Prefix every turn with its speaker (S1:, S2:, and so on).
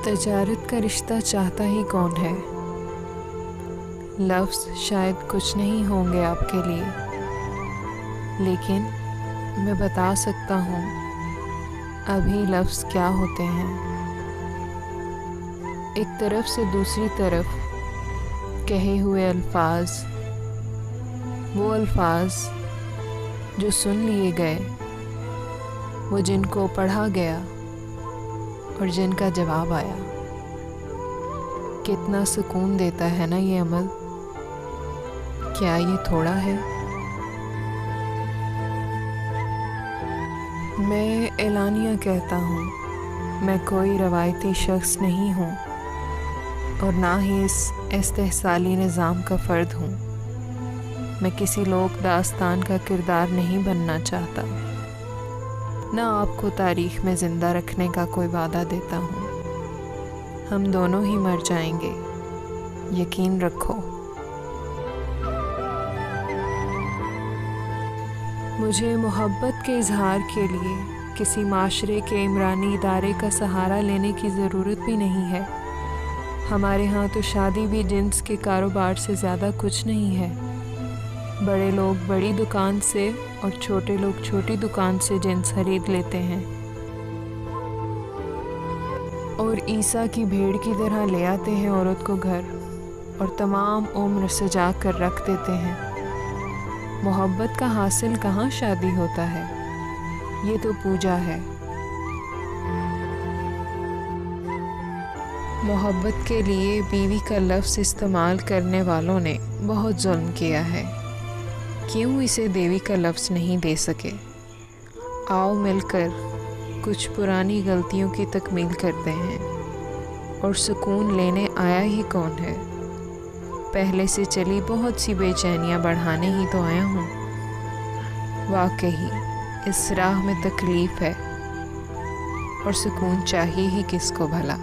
S1: तजारत का रिश्ता चाहता ही कौन है। लफ्ज़ शायद कुछ नहीं होंगे आपके लिए, लेकिन मैं बता सकता हूँ अभी लफ्ज़ क्या होते हैं। एक तरफ से दूसरी तरफ कहे हुए अल्फाज, वो अल्फाज जो सुन लिए गए, वो जिनको पढ़ा गया और जिनका जवाब आया। कितना सुकून देता है ना ये अमल। क्या ये थोड़ा है? मैं एलानिया कहता हूँ, मैं कोई रवायती शख्स नहीं हूँ और ना ही इस इस्तेहसाली निज़ाम का फ़र्द हूँ। मैं किसी लोक दास्तान का किरदार नहीं बनना चाहता, ना आपको तारीख़ में ज़िंदा रखने का कोई वादा देता हूँ। हम दोनों ही मर जाएंगे, यकीन रखो। मुझे मोहब्बत के इजहार के लिए किसी माशरे के इमरानी इदारे का सहारा लेने की ज़रूरत भी नहीं है। हमारे यहाँ तो शादी भी जिन्स के कारोबार से ज़्यादा कुछ नहीं है। बड़े लोग बड़ी दुकान से और छोटे लोग छोटी दुकान से जिन्स खरीद लेते हैं और ईसा की भेड़ की तरह ले आते हैं औरत को घर और तमाम उम्र सजा कर रख देते हैं। मोहब्बत का हासिल कहाँ शादी होता है, ये तो पूजा है। मोहब्बत के लिए बीवी का लफ्ज़ इस्तेमाल करने वालों ने बहुत जुल्म किया है। क्यों इसे देवी का लफ्ज़ नहीं दे सके? आओ मिलकर कुछ पुरानी गलतियों की तकमील करते हैं। और सुकून लेने आया ही कौन है? पहले से चली बहुत सी बेचैनियाँ बढ़ाने ही तो आया हूँ। वाकई इस राह में तकलीफ़ है और सुकून चाहिए ही किसको भला।